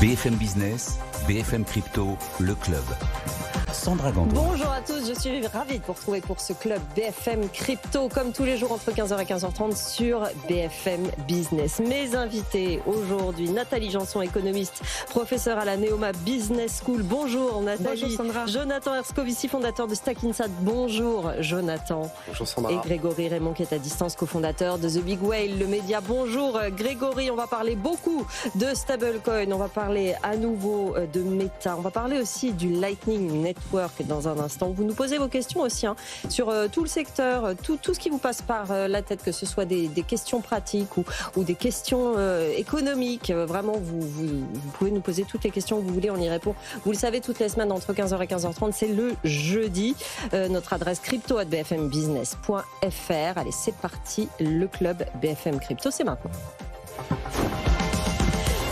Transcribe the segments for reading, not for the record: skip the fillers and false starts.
BFM Business, BFM Crypto, le club. Sandra Gandoin. Bonjour à tous, je suis ravie de vous retrouver pour ce club BFM Crypto, comme tous les jours entre 15h et 15h30 sur BFM Business. Mes invités aujourd'hui, Nathalie Janson, économiste, professeure à la Neoma Business School. Bonjour Nathalie. Bonjour Sandra. Jonathan Erskovici, fondateur de Stackinsat. Bonjour Jonathan. Bonjour Sandra. Et Grégory Raymond qui est à distance, cofondateur de The Big Whale, le média. Bonjour Grégory, on va parler beaucoup de stablecoin, on va parler à nouveau de Meta, on va parler aussi du Lightning Network dans un instant. Vous nous posez vos questions aussi sur tout le secteur, tout ce qui vous passe par la tête, que ce soit des questions pratiques ou des questions économiques. Vraiment, vous pouvez nous poser toutes les questions que vous voulez, on y répond. Vous le savez, toutes les semaines entre 15h et 15h30, c'est le jeudi. Notre adresse crypto@bfmbusiness.fr. Allez, c'est parti, le club BFM Crypto, c'est maintenant.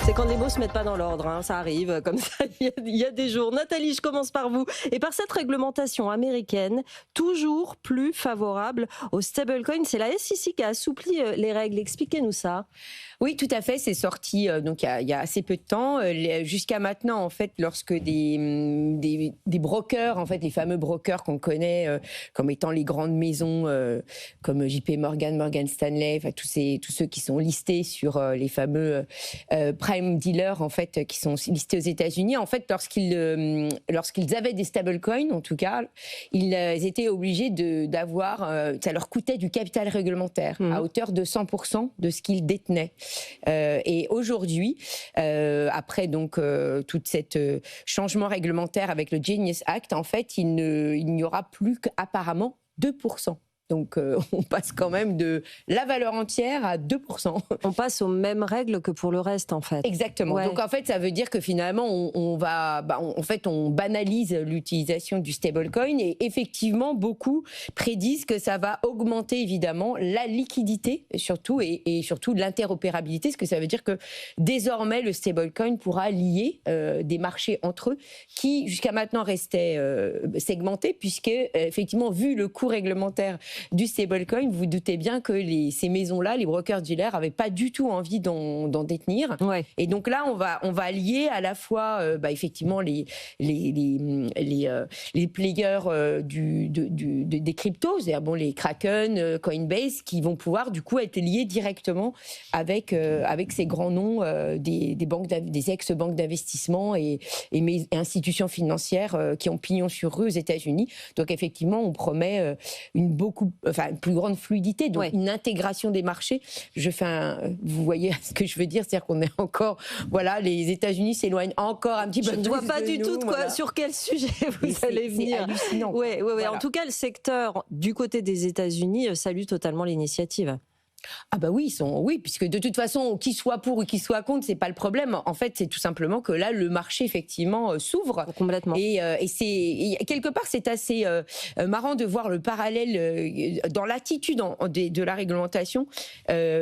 C'est quand les mots se mettent pas dans l'ordre, ça arrive comme ça, il y a des jours. Nathalie, je commence par vous. Et par cette réglementation américaine, toujours plus favorable aux stablecoins, c'est la SEC qui a assoupli les règles. Expliquez-nous ça. Oui, tout à fait, c'est sorti donc il y a assez peu de temps. Jusqu'à maintenant, en fait, lorsque des brokers, en fait, les fameux brokers qu'on connaît comme étant les grandes maisons comme JP Morgan, Morgan Stanley, enfin, tous ceux qui sont listés sur les fameux prime dealers, en fait, qui sont listés aux États-Unis, en fait, lorsqu'ils avaient des stablecoins, en tout cas, ils étaient obligés d'avoir, ça leur coûtait du capital réglementaire à hauteur de 100% de ce qu'ils détenaient. Et aujourd'hui, après donc tout cet changement réglementaire avec le Genius Act, en fait, il n'y aura plus qu'apparemment 2%. Donc, on passe quand même de la valeur entière à 2%. On passe aux mêmes règles que pour le reste, en fait. Exactement. Ouais. Donc, en fait, ça veut dire que finalement, on banalise l'utilisation du stablecoin et effectivement, beaucoup prédisent que ça va augmenter évidemment la liquidité, surtout, et surtout l'interopérabilité, ce que ça veut dire que désormais, le stablecoin pourra lier des marchés entre eux qui, jusqu'à maintenant, restaient segmentés, puisque, effectivement, vu le coût réglementaire du stablecoin, vous doutez bien que ces maisons-là, les brokers-dealers, n'avaient pas du tout envie d'en détenir. Ouais. Et donc là, on va lier à la fois effectivement les players des cryptos, c'est-à-dire les Kraken, Coinbase, qui vont pouvoir du coup être liés directement avec ces grands noms des ex-banques d'investissement et institutions financières qui ont pignon sur rue aux États-Unis. Donc effectivement, on promet une plus grande fluidité, donc une intégration des marchés. Vous voyez ce que je veux dire, c'est-à-dire qu'on est encore, les États-Unis s'éloignent encore un petit peu. Je ne vois pas du tout sur quel sujet vous allez venir. C'est hallucinant. Voilà. En tout cas, le secteur du côté des États-Unis salue totalement l'initiative. Ah bah oui, puisque de toute façon, qu'il soit pour ou qu'il soit contre, c'est pas le problème. En fait, c'est tout simplement que là, le marché effectivement s'ouvre complètement. Et quelque part, c'est assez marrant de voir le parallèle dans l'attitude de la réglementation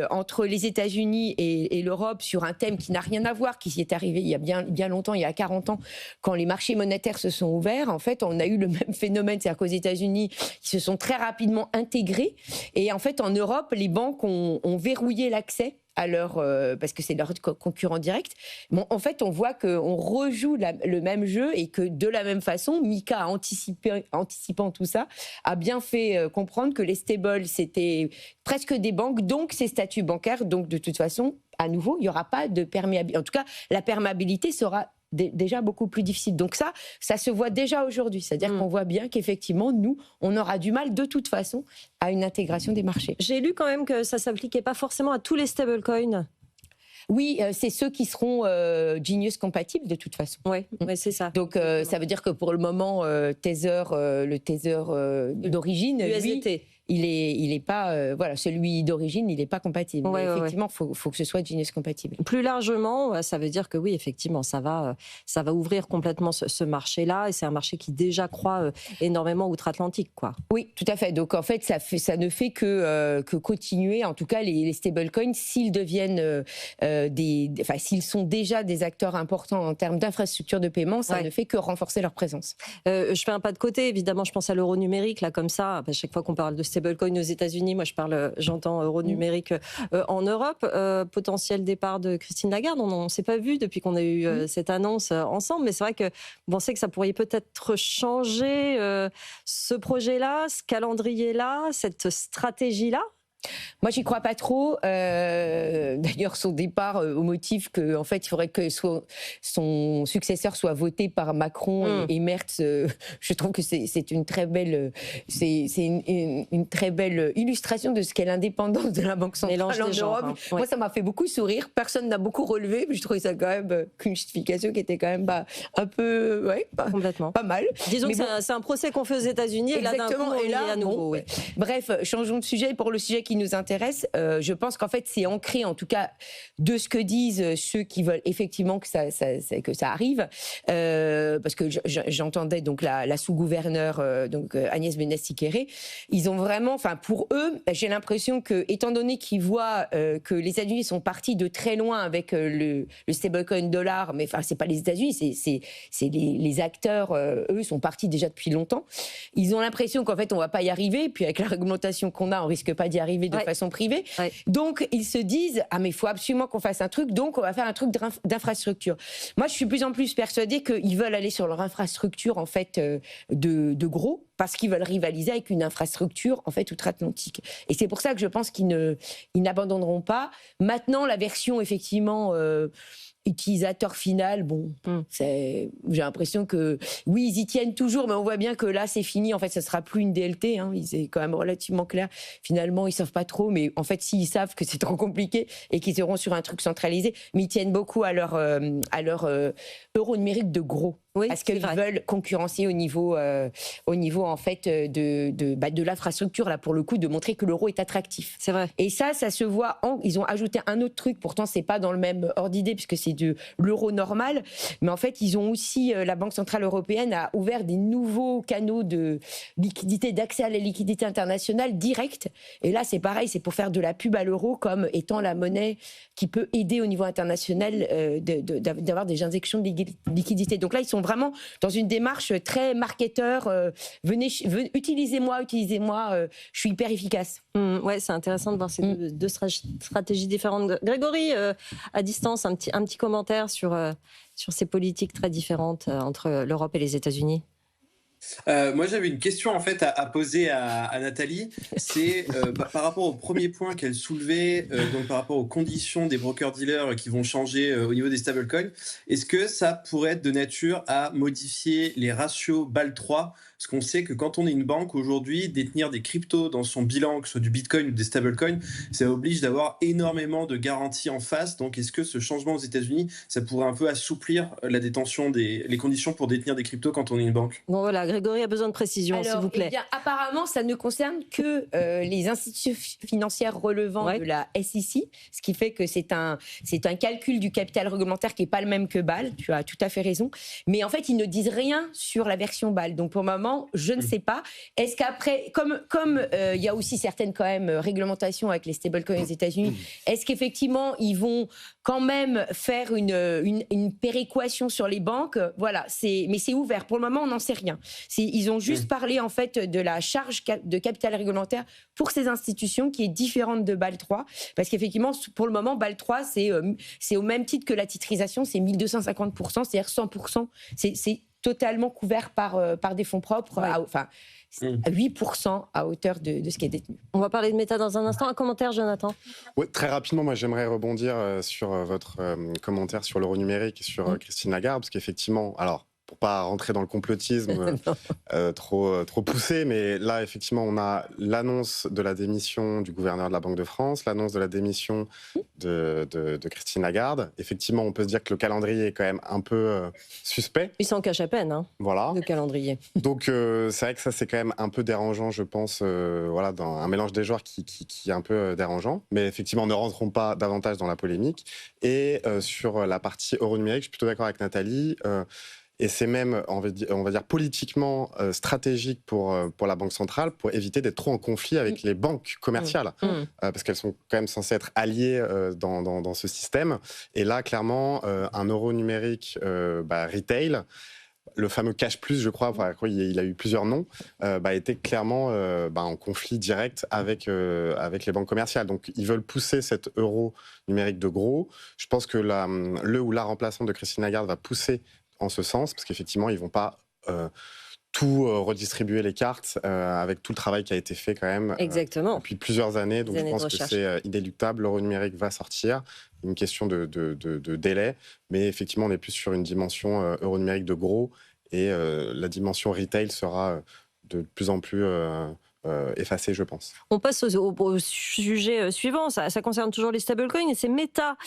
entre les États-Unis et l'Europe sur un thème qui n'a rien à voir, qui s'y est arrivé il y a bien longtemps, il y a 40 ans, quand les marchés monétaires se sont ouverts. En fait, on a eu le même phénomène, c'est-à-dire qu'aux États-Unis, ils se sont très rapidement intégrés, et en fait, en Europe, les banques ont verrouillé l'accès à parce que c'est leur concurrent direct. Bon, en fait, on voit qu'on rejoue le même jeu et que de la même façon, Mika, anticipant tout ça, a bien fait comprendre que les stables, c'était presque des banques, donc ces statuts bancaires. Donc, de toute façon, à nouveau, il n'y aura pas de perméabilité. En tout cas, la perméabilité sera déjà beaucoup plus difficile. Donc ça se voit déjà aujourd'hui. C'est-à-dire qu'on voit bien qu'effectivement, nous, on aura du mal de toute façon à une intégration des marchés. J'ai lu quand même que ça ne s'appliquait pas forcément à tous les stablecoins. Oui, c'est ceux qui seront Genius compatibles de toute façon. Oui, c'est ça. Donc ça veut dire que pour le moment, le Tether d'origine, USDT. il est pas celui d'origine, il n'est pas compatible. Ouais, effectivement, faut que ce soit Genius compatible. Plus largement, ça veut dire que oui, effectivement, ça va ouvrir complètement ce marché-là, et c'est un marché qui déjà croît énormément outre-Atlantique, quoi. Oui, tout à fait. Donc en fait, ça ne fait que continuer. En tout cas, les stablecoins, s'ils deviennent s'ils sont déjà des acteurs importants en termes d'infrastructure de paiement, ça ne fait que renforcer leur présence. Je fais un pas de côté, évidemment, je pense à l'euro numérique, là, comme ça. À chaque fois qu'on parle de stablecoin, stablecoins aux États-Unis. Moi, j'entends euro numérique en Europe. Potentiel départ de Christine Lagarde. On ne s'est pas vu depuis qu'on a eu cette annonce ensemble, mais c'est vrai que vous pensez que ça pourrait peut-être changer ce projet-là, ce calendrier-là, cette stratégie-là? Moi, j'y crois pas trop. D'ailleurs, son départ au motif qu'en fait, il faudrait que son successeur soit voté par Macron et Merz. Je trouve que c'est une très belle, une très belle illustration de ce qu'est l'indépendance de la Banque centrale en Europe. Moi, ça m'a fait beaucoup sourire. Personne n'a beaucoup relevé, mais je trouvais ça quand même une justification qui était quand même un peu, complètement pas mal. Disons que c'est un procès qu'on fait aux États-Unis et là d'un coup, on y est à nouveau. Bref, changeons de sujet. Pour le sujet qui nous intéresse, je pense qu'en fait c'est ancré, en tout cas de ce que disent ceux qui veulent effectivement que ça arrive, parce que j'entendais donc la sous-gouverneure Agnès Benassi-Kéré, ils ont vraiment, enfin pour eux, j'ai l'impression que étant donné qu'ils voient que les États-Unis sont partis de très loin avec le stablecoin dollar, mais enfin c'est pas les États-Unis, c'est les acteurs, eux sont partis déjà depuis longtemps. Ils ont l'impression qu'en fait on va pas y arriver, puis avec la réglementation qu'on a, on risque pas d'y arriver de façon privée. Donc, ils se disent, mais il faut absolument qu'on fasse un truc, donc on va faire un truc d'infrastructure. Moi, je suis de plus en plus persuadée qu'ils veulent aller sur leur infrastructure, en fait, de gros, parce qu'ils veulent rivaliser avec une infrastructure, en fait, outre-Atlantique. Et c'est pour ça que je pense qu'ils n'abandonneront pas. Maintenant, la version, effectivement... utilisateur final, j'ai l'impression que oui, ils y tiennent toujours, mais on voit bien que là c'est fini. En fait, ça sera plus une DLT. C'est quand même relativement clair. Finalement, ils savent pas trop, mais en fait, s'ils savent que c'est trop compliqué et qu'ils seront sur un truc centralisé, mais ils tiennent beaucoup à leur euro numérique de gros. Parce qu'ils veulent concurrencer au niveau en fait de l'infrastructure, là pour le coup, de montrer que l'euro est attractif. C'est vrai. Et ça se voit. Ils ont ajouté un autre truc. Pourtant, c'est pas dans le même ordre d'idée puisque c'est de l'euro normal. Mais en fait, ils ont aussi la Banque centrale européenne a ouvert des nouveaux canaux de liquidité, d'accès à la liquidité internationale directe. Et là, c'est pareil, c'est pour faire de la pub à l'euro comme étant la monnaie qui peut aider au niveau international d'avoir des injections de liquidité. Donc là, ils sont vraiment dans une démarche très marketeur. Venez, utilisez-moi, je suis hyper efficace. Ouais, c'est intéressant de voir ces deux stratégies différentes. Grégory, à distance, un petit commentaire sur ces politiques très différentes entre l'Europe et les États-Unis. Moi, j'avais une question en fait à poser à Nathalie. C'est par rapport au premier point qu'elle soulevait, donc par rapport aux conditions des brokers-dealers qui vont changer au niveau des stablecoins. Est-ce que ça pourrait être de nature à modifier les ratios BAL 3 ? Parce qu'on sait que quand on est une banque aujourd'hui, détenir des cryptos dans son bilan, que ce soit du Bitcoin ou des stablecoins, ça oblige d'avoir énormément de garanties en face. Donc, est-ce que ce changement aux États-Unis, ça pourrait un peu assouplir la détention les conditions pour détenir des cryptos quand on est une banque ? Bon, voilà, Grégory a besoin de précision, s'il vous plaît. Eh bien, apparemment, ça ne concerne que les institutions financières relevant de la SEC, ce qui fait que c'est un calcul du capital réglementaire qui n'est pas le même que BAL. Tu as tout à fait raison. Mais en fait, ils ne disent rien sur la version BAL. Donc, pour le moment, je ne sais pas. Est-ce qu'après, comme il y a aussi certaines quand même réglementations avec les stablecoins aux États-Unis, est-ce qu'effectivement ils vont quand même faire une péréquation sur les banques ? Voilà, mais c'est ouvert. Pour le moment, on n'en sait rien. Ils ont juste parlé en fait de la charge de capital réglementaire pour ces institutions qui est différente de BAL 3, parce qu'effectivement, pour le moment, BAL 3 c'est au même titre que la titrisation, c'est 1250%, c'est-à-dire 100%. C'est totalement couvert par des fonds propres, à 8% à hauteur de ce qui est détenu. On va parler de Meta dans un instant. Un commentaire, Jonathan ? Oui, très rapidement, moi j'aimerais rebondir sur votre commentaire sur l'euro numérique et sur Christine Lagarde, parce qu'effectivement, alors, pour pas rentrer dans le complotisme trop poussé, mais là, effectivement, on a l'annonce de la démission du gouverneur de la Banque de France, l'annonce de la démission de Christine Lagarde. Effectivement, on peut se dire que le calendrier est quand même un peu suspect. Il s'en cache à peine, voilà. Le calendrier. Donc, c'est vrai que ça, c'est quand même un peu dérangeant, je pense, dans un mélange des genres qui est un peu dérangeant. Mais effectivement, ne rentrons pas davantage dans la polémique. Et sur la partie euro numérique, je suis plutôt d'accord avec Nathalie. Et c'est même, on va dire politiquement stratégique pour la Banque centrale, pour éviter d'être trop en conflit avec les banques commerciales, parce qu'elles sont quand même censées être alliées dans ce système. Et là, clairement, un euro numérique retail, le fameux Cash Plus, je crois, il a eu plusieurs noms, était clairement en conflit direct avec les banques commerciales. Donc, ils veulent pousser cet euro numérique de gros. Je pense que le ou la remplaçante de Christine Lagarde va pousser en ce sens, parce qu'effectivement, ils ne vont pas tout redistribuer les cartes avec tout le travail qui a été fait quand même depuis plusieurs années. Donc, je pense que c'est inéluctable. L'euro numérique va sortir. Une question de délai. Mais effectivement, on est plus sur une dimension euro numérique de gros. Et la dimension retail sera de plus en plus effacée, je pense. On passe au sujet suivant. Ça concerne toujours les stablecoins. Et c'est Meta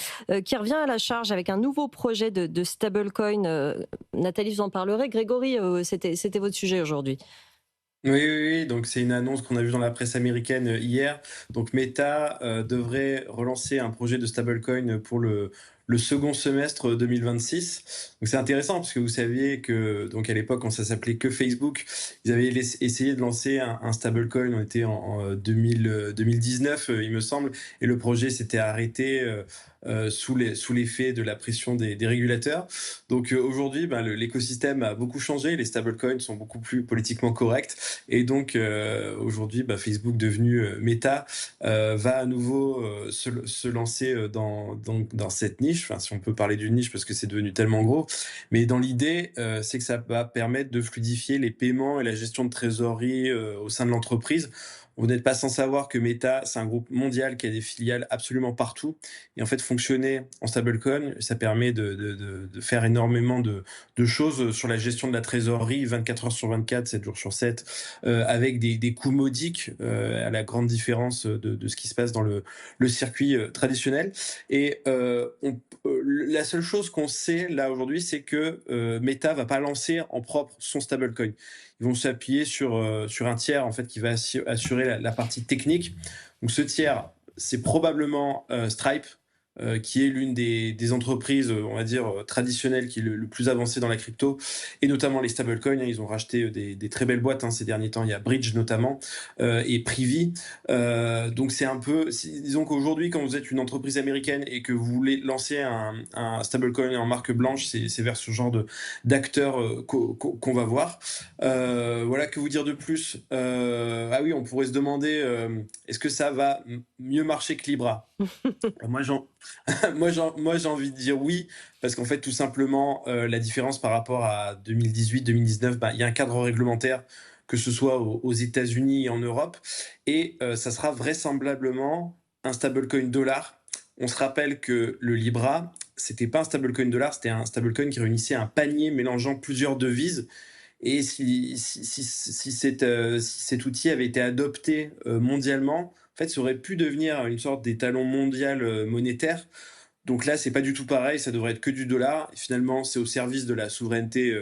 qui revient à la charge avec un nouveau projet de stablecoin. Nathalie, vous en parlerez. Grégory, c'était votre sujet aujourd'hui. Oui, donc c'est une annonce qu'on a vue dans la presse américaine hier. Donc Meta devrait relancer un projet de stablecoin pour le second semestre 2026. Donc c'est intéressant parce que vous saviez que donc à l'époque quand ça s'appelait que Facebook, ils avaient essayé de lancer un stablecoin. On était en 2019 il me semble, et le projet s'était arrêté sous l'effet de la pression des régulateurs. Donc aujourd'hui, l'écosystème a beaucoup changé, les stablecoins sont beaucoup plus politiquement corrects, et donc aujourd'hui, Facebook devenu Meta va à nouveau se lancer dans cette niche, enfin si on peut parler d'une niche parce que c'est devenu tellement gros, mais dans l'idée, c'est que ça va permettre de fluidifier les paiements et la gestion de trésorerie au sein de l'entreprise. Vous n'êtes pas sans savoir que Meta, c'est un groupe mondial qui a des filiales absolument partout. Et en fait, fonctionner en stablecoin, ça permet de faire énormément de choses sur la gestion de la trésorerie, 24 heures sur 24, 7 jours sur 7, avec des coûts modiques, à la grande différence de ce qui se passe dans le circuit traditionnel. Et la seule chose qu'on sait là aujourd'hui, c'est que Meta va pas lancer en propre son stablecoin. Ils vont s'appuyer sur un tiers en fait qui va assurer la partie technique. Donc ce tiers, c'est probablement Stripe, qui est l'une des entreprises, on va dire, traditionnelles, qui est le plus avancé dans la crypto, et notamment les stablecoins. Ils ont racheté des très belles boîtes ces derniers temps. Il y a Bridge notamment, et Privy. Donc c'est un peu, disons qu'aujourd'hui, quand vous êtes une entreprise américaine et que vous voulez lancer un stablecoin en marque blanche, c'est vers ce genre d'acteurs qu'on va voir. Voilà, que vous dire de plus? Ah oui, on pourrait se demander, est-ce que ça va mieux marcher que Libra? Moi, j'ai envie de dire oui, parce qu'en fait, tout simplement, la différence par rapport à 2018-2019, il y a un cadre réglementaire, que ce soit aux États-Unis et en Europe, et ça sera vraisemblablement un stablecoin dollar. On se rappelle que le Libra, c'était pas un stablecoin dollar, c'était un stablecoin qui réunissait un panier mélangeant plusieurs devises. Et si cet outil avait été adopté mondialement, en fait, ça aurait pu devenir une sorte d'étalon mondial monétaire. Donc là, c'est pas du tout pareil, ça devrait être que du dollar. Et finalement, c'est au service de la souveraineté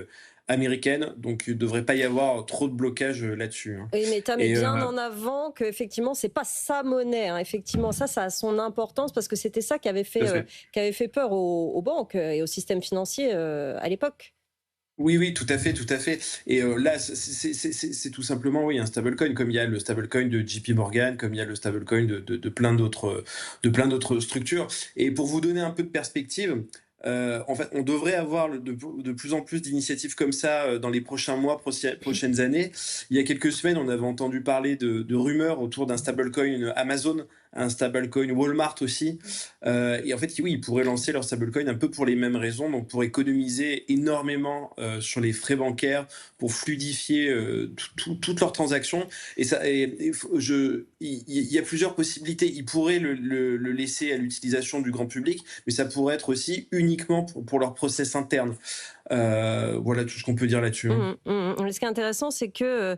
américaine, donc il ne devrait pas y avoir trop de blocage là-dessus. Oui, mais Meta met bien en avant qu'effectivement, c'est pas sa monnaie. Effectivement, ça a son importance parce que c'était ça qui avait fait peur aux banques et au système financier à l'époque. Oui, tout à fait. Et là, c'est tout simplement un stablecoin, comme il y a le stablecoin de JP Morgan, comme il y a le stablecoin de plein d'autres structures. Et pour vous donner un peu de perspective, en fait, on devrait avoir de plus en plus d'initiatives comme ça dans les prochains mois, prochaines années. Il y a quelques semaines, on avait entendu parler de rumeurs autour d'un stablecoin Amazon, un stablecoin Walmart aussi. Et en fait, oui, ils pourraient lancer leur stablecoin un peu pour les mêmes raisons, donc pour économiser énormément sur les frais bancaires, pour fluidifier toutes leurs transactions. Et il y a plusieurs possibilités. Ils pourraient le laisser à l'utilisation du grand public, mais ça pourrait être aussi uniquement pour leur process interne. Voilà tout ce qu'on peut dire là-dessus. Ce qui est intéressant, c'est que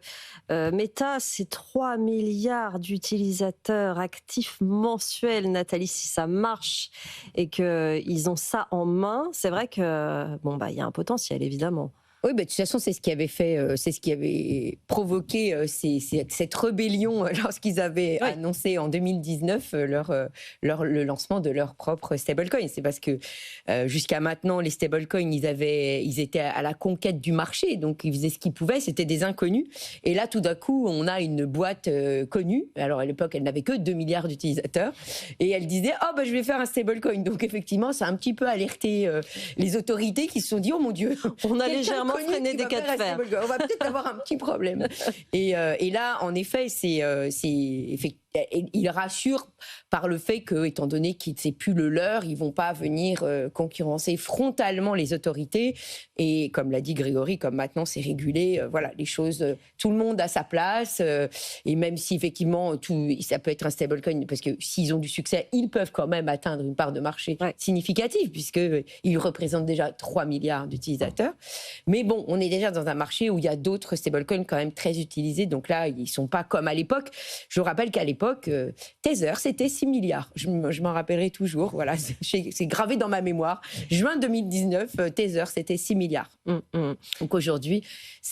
Meta, c'est 3 milliards d'utilisateurs actifs mensuels, Nathalie, si ça marche et qu'ils ont ça en main. C'est vrai que y a un potentiel, évidemment. Oui, de toute façon, c'est ce qui avait provoqué cette rébellion lorsqu'ils avaient annoncé en 2019 le lancement de leur propre stablecoin. C'est parce que jusqu'à maintenant, les stablecoins, ils étaient à la conquête du marché, donc ils faisaient ce qu'ils pouvaient, c'était des inconnus. Et là, tout d'un coup, on a une boîte connue. Alors à l'époque, elle n'avait que 2 milliards d'utilisateurs, et elle disait je vais faire un stablecoin. Donc effectivement, ça a un petit peu alerté les autorités qui se sont dit oh mon Dieu, on a légèrement harmonique freiner qui des va cas de faire un fer. stablecoin. On va peut-être avoir un petit problème. Et là, en effet, il rassure par le fait que, étant donné que c'est plus le leur, ils vont pas venir concurrencer frontalement les autorités. Et comme l'a dit Grégory, comme maintenant c'est régulé, voilà, les choses, tout le monde a sa place. Et même si effectivement ça peut être un stablecoin, parce que s'ils ont du succès, ils peuvent quand même atteindre une part de marché significative, puisqu'ils représentent déjà 3 milliards d'utilisateurs. Mais bon, on est déjà dans un marché où il y a d'autres stablecoins quand même très utilisés. Donc là, ils sont pas comme à l'époque. Je rappelle qu'à l'époque, Tether, c'était 6 milliards. Je m'en rappellerai toujours. Voilà, c'est gravé dans ma mémoire. Juin 2019, Tether, c'était 6 milliards. Donc aujourd'hui,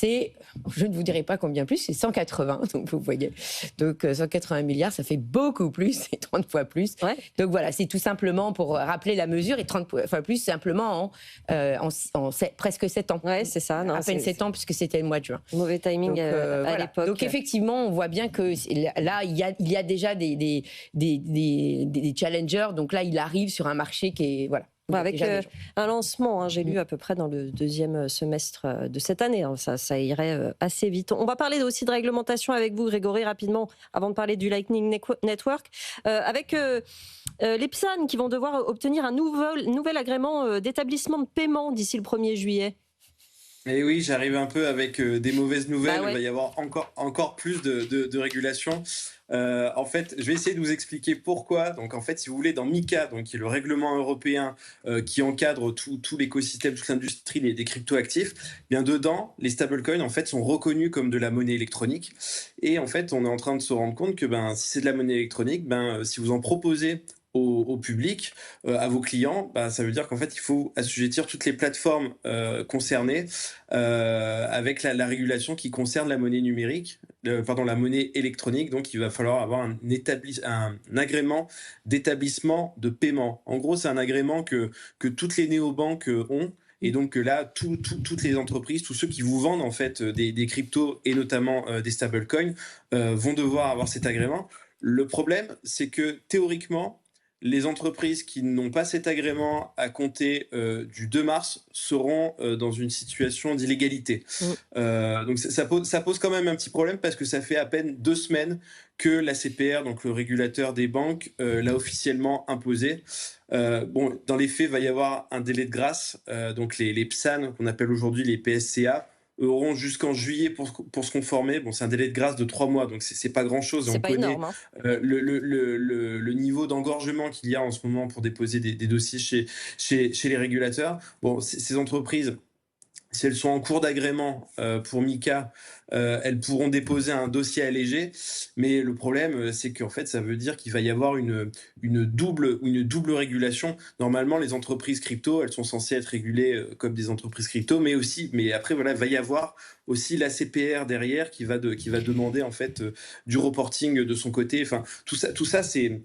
je ne vous dirai pas combien plus, c'est 180. Donc vous voyez, donc 180 milliards, ça fait beaucoup plus, c'est 30 fois plus. Ouais. Donc voilà, c'est tout simplement pour rappeler la mesure, et 30 fois plus simplement en presque 7 ans. Ouais, c'est ça. Non, à peine 7 ans, puisque c'était le mois de juin. Mauvais timing donc, à l'époque. Donc effectivement, on voit bien que là, il y a déjà des challengers. Donc là, il arrive sur un marché qui est... Voilà. Avec un lancement, j'ai lu à peu près dans le deuxième semestre de cette année. Ça irait assez vite. On va parler aussi de réglementation avec vous, Grégory, rapidement, avant de parler du Lightning Network. Avec les PSAN qui vont devoir obtenir un nouvel agrément d'établissement de paiement d'ici le 1er juillet. Et oui, j'arrive un peu avec des mauvaises nouvelles. Bah ouais. Il va y avoir encore plus de régulation. En fait, je vais essayer de vous expliquer pourquoi. Donc, en fait, si vous voulez, dans MiCA, donc, qui est le règlement européen qui encadre tout l'écosystème, toute l'industrie des cryptoactifs, bien dedans, les stablecoins, en fait, sont reconnus comme de la monnaie électronique. Et en fait, on est en train de se rendre compte que si c'est de la monnaie électronique, si vous en proposez au public, à vos clients, ça veut dire qu'en fait, il faut assujettir toutes les plateformes concernées avec la régulation qui concerne la monnaie numérique, la monnaie électronique. Donc, il va falloir avoir un agrément d'établissement de paiement. En gros, c'est un agrément que toutes les néobanques ont. Et donc là, toutes les entreprises, tous ceux qui vous vendent en fait des cryptos et notamment des stablecoins vont devoir avoir cet agrément. Le problème, c'est que théoriquement, les entreprises qui n'ont pas cet agrément à compter du 2 mars seront dans une situation d'illégalité. Donc ça pose quand même un petit problème parce que ça fait à peine 2 semaines que l'ACPR, donc le régulateur des banques, l'a officiellement imposé. Dans les faits, il va y avoir un délai de grâce. Donc les PSAN, qu'on appelle aujourd'hui les PSCA, auront jusqu'en juillet pour se conformer. Bon, c'est un délai de grâce de 3 mois, donc c'est pas grand-chose. C'est pas énorme. Le niveau d'engorgement qu'il y a en ce moment pour déposer des dossiers chez les régulateurs. Bon, ces entreprises, si elles sont en cours d'agrément pour MiCA, elles pourront déposer un dossier allégé. Mais le problème, c'est qu'en fait, ça veut dire qu'il va y avoir une double régulation. Normalement, les entreprises crypto, elles sont censées être régulées comme des entreprises crypto, mais après, voilà, il va y avoir aussi l'ACPR derrière qui va demander en fait du reporting de son côté. Enfin, tout ça, c'est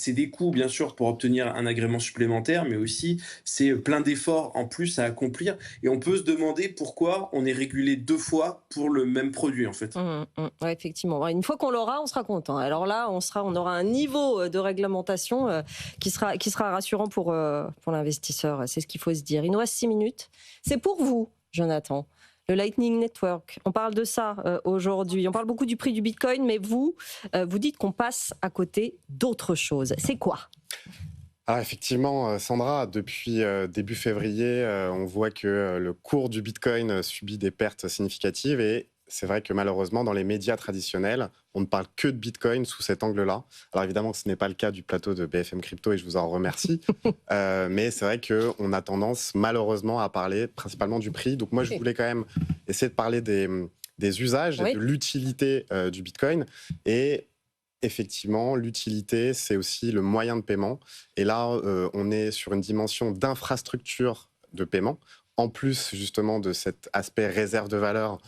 des coûts bien sûr pour obtenir un agrément supplémentaire, mais aussi c'est plein d'efforts en plus à accomplir. Et on peut se demander pourquoi on est régulé 2 fois pour le même produit en fait. Ouais, effectivement. Une fois qu'on l'aura, on sera content. Alors là, on aura un niveau de réglementation qui sera rassurant pour l'investisseur. C'est ce qu'il faut se dire. Il nous reste 6 minutes. C'est pour vous, Jonathan. Le Lightning Network, on parle de ça aujourd'hui. On parle beaucoup du prix du Bitcoin, mais vous dites qu'on passe à côté d'autres choses. C'est quoi ? Ah, effectivement, Sandra, depuis début février, on voit que le cours du Bitcoin subit des pertes significatives et c'est vrai que malheureusement, dans les médias traditionnels, on ne parle que de Bitcoin sous cet angle-là. Alors évidemment, ce n'est pas le cas du plateau de BFM Crypto et je vous en remercie. Mais c'est vrai qu'on a tendance malheureusement à parler principalement du prix. Donc moi, je voulais quand même essayer de parler des usages et de l'utilité du Bitcoin. Et effectivement, l'utilité, c'est aussi le moyen de paiement. Et là, on est sur une dimension d'infrastructure de paiement, en plus justement de cet aspect réserve de valeur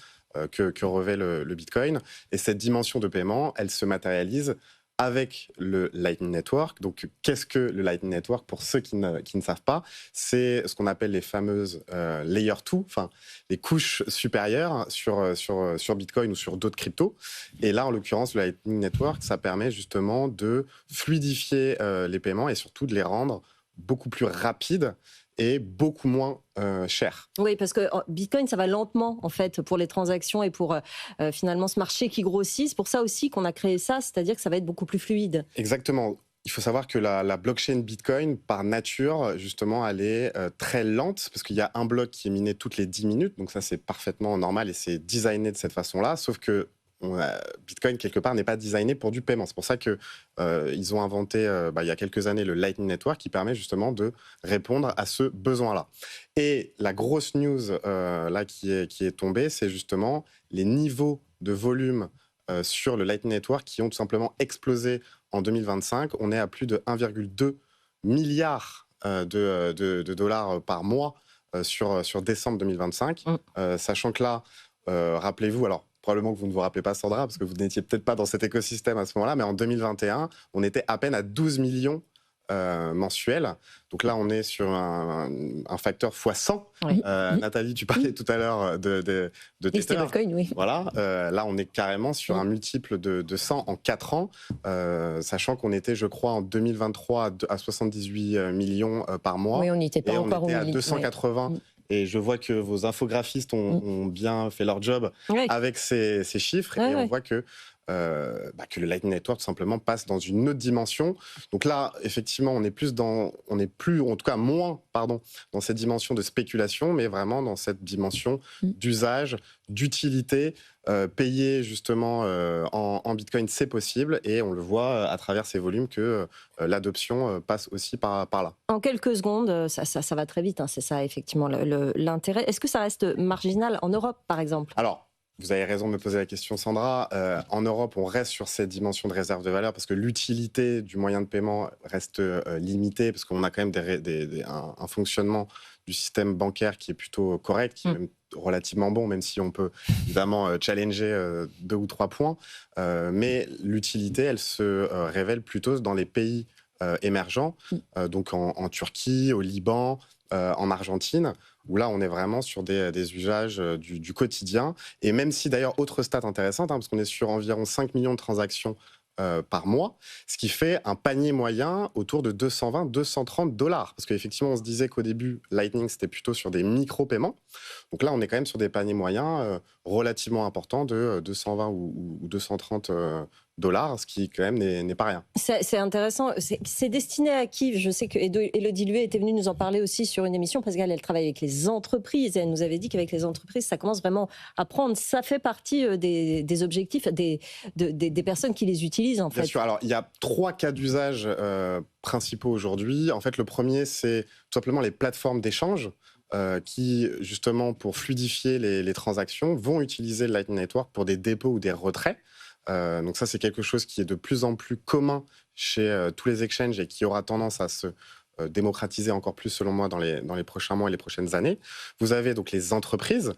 que revêt le Bitcoin. Et cette dimension de paiement, elle se matérialise avec le Lightning Network. Donc, qu'est-ce que le Lightning Network ? Pour ceux qui ne savent pas, c'est ce qu'on appelle les fameuses Layer 2, enfin, les couches supérieures sur Bitcoin ou sur d'autres cryptos. Et là, en l'occurrence, le Lightning Network, ça permet justement de fluidifier les paiements et surtout de les rendre beaucoup plus rapide et beaucoup moins cher. Oui, parce que Bitcoin, ça va lentement, en fait, pour les transactions et pour finalement ce marché qui grossit. C'est pour ça aussi qu'on a créé ça, c'est-à-dire que ça va être beaucoup plus fluide. Exactement. Il faut savoir que la blockchain Bitcoin, par nature, justement, elle est très lente, parce qu'il y a un bloc qui est miné toutes les 10 minutes, donc ça, c'est parfaitement normal et c'est designé de cette façon-là, sauf que Bitcoin, quelque part, n'est pas designé pour du paiement. C'est pour ça qu'ils ont inventé, il y a quelques années, le Lightning Network, qui permet justement de répondre à ce besoin-là. Et la grosse news là qui est tombée, c'est justement les niveaux de volume sur le Lightning Network qui ont tout simplement explosé en 2025. On est à plus de 1,2 milliard de dollars par mois sur décembre 2025, sachant que là, rappelez-vous, alors probablement que vous ne vous rappelez pas, Sandra, parce que vous n'étiez peut-être pas dans cet écosystème à ce moment-là, mais en 2021, on était à peine à 12 millions mensuels. Donc là, on est sur un facteur x100. Oui. Nathalie, tu parlais tout à l'heure de Les stablecoins, oui. Voilà, là, on est carrément sur un multiple de 100 en 4 ans, sachant qu'on était, je crois, en 2023 à 78 millions par mois. Oui, on n'était pas encore on était à au 280. Ouais. Et je vois que vos infographistes ont bien fait leur job avec ces chiffres. Et on voit que le Lightning Network, tout simplement, passe dans une autre dimension. Donc là, effectivement, on est en tout cas moins, dans cette dimension de spéculation, mais vraiment dans cette dimension d'usage, d'utilité. Payer justement en Bitcoin, c'est possible, et on le voit à travers ces volumes que l'adoption passe aussi par là. En quelques secondes, ça va très vite, hein, c'est ça effectivement l'intérêt. Est-ce que ça reste marginal en Europe, par exemple ? Alors, vous avez raison de me poser la question, Sandra. En Europe, on reste sur cette dimension de réserve de valeur parce que l'utilité du moyen de paiement reste limitée, parce qu'on a quand même un fonctionnement du système bancaire qui est plutôt correct, qui est même relativement bon, même si on peut évidemment challenger 2 ou 3 points. Mais l'utilité, elle se révèle plutôt dans les pays émergents, donc en Turquie, au Liban, en Argentine, où là, on est vraiment sur des usages du quotidien. Et même si, d'ailleurs, autre stat intéressante, parce qu'on est sur environ 5 millions de transactions par mois, ce qui fait un panier moyen autour de 220-230 dollars. Parce qu'effectivement, on se disait qu'au début, Lightning, c'était plutôt sur des micro-paiements. Donc là, on est quand même sur des paniers moyens relativement importants de 220 ou 230 dollars, ce qui quand même n'est pas rien. C'est intéressant. C'est destiné à qui ? Je sais que Élodie Luet était venue nous en parler aussi sur une émission, parce qu'elle travaille avec les entreprises, et elle nous avait dit qu'avec les entreprises, ça commence vraiment à prendre. Ça fait partie des objectifs des personnes qui les utilisent, en fait. Bien sûr. Alors, il y a 3 cas d'usage principaux aujourd'hui. En fait, le premier, c'est tout simplement les plateformes d'échange qui, justement, pour fluidifier les transactions, vont utiliser le Lightning Network pour des dépôts ou des retraits. Donc ça, c'est quelque chose qui est de plus en plus commun chez tous les exchanges et qui aura tendance à se démocratiser encore plus, selon moi, dans les prochains mois et les prochaines années. Vous avez donc les entreprises,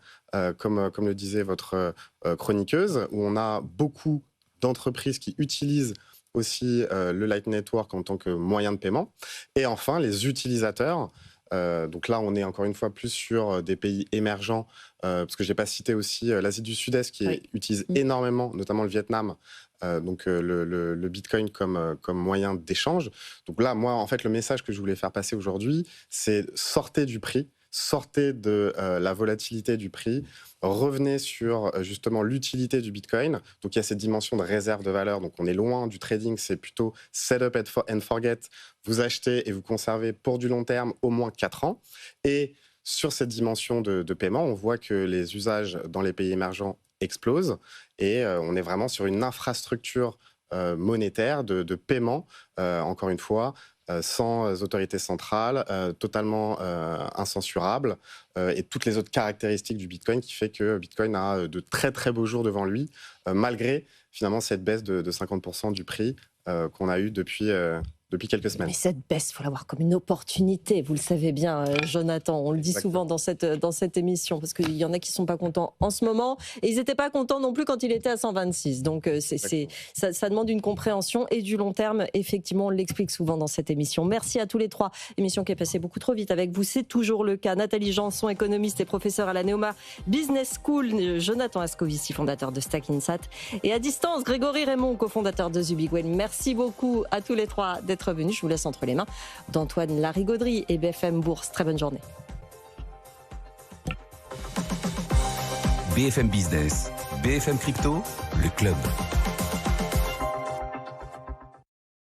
comme le disait votre chroniqueuse, où on a beaucoup d'entreprises qui utilisent aussi le Lightning Network en tant que moyen de paiement. Et enfin, les utilisateurs. Donc là, on est encore une fois plus sur des pays émergents, parce que je n'ai pas cité aussi l'Asie du Sud-Est qui utilise énormément, notamment le Vietnam, donc le Bitcoin comme moyen d'échange. Donc là, moi, en fait, le message que je voulais faire passer aujourd'hui, c'est sortez du prix, sortez de la volatilité du prix, revenez sur justement l'utilité du Bitcoin. Donc il y a cette dimension de réserve de valeur, donc on est loin du trading, c'est plutôt set up and forget. Vous achetez et vous conservez pour du long terme, au moins 4 ans. Et sur cette dimension de paiement, on voit que les usages dans les pays émergents explosent, et on est vraiment sur une infrastructure monétaire de paiement, encore une fois, sans autorité centrale, totalement incensurable, et toutes les autres caractéristiques du Bitcoin qui fait que Bitcoin a de très très beaux jours devant lui, malgré finalement cette baisse de 50% du prix qu'on a eu depuis quelques semaines. Mais cette baisse, il faut la voir comme une opportunité, vous le savez bien, Jonathan, on le dit souvent dans cette émission, parce qu'il y en a qui ne sont pas contents en ce moment, et ils n'étaient pas contents non plus quand il était à 126, donc ça demande une compréhension et du long terme, effectivement, on l'explique souvent dans cette émission. Merci à tous les 3, émission qui est passée beaucoup trop vite avec vous, c'est toujours le cas. Nathalie Janson, économiste et professeure à la Neoma Business School, Jonathan Ascovici, fondateur de Stackinsat, et à distance, Grégory Raymond, cofondateur de The Big Whale. Merci beaucoup à tous les 3 d'être d'être venu. Je vous laisse entre les mains d'Antoine Larigauderie et BFM Bourse. Très bonne journée. BFM Business, BFM Crypto, le club.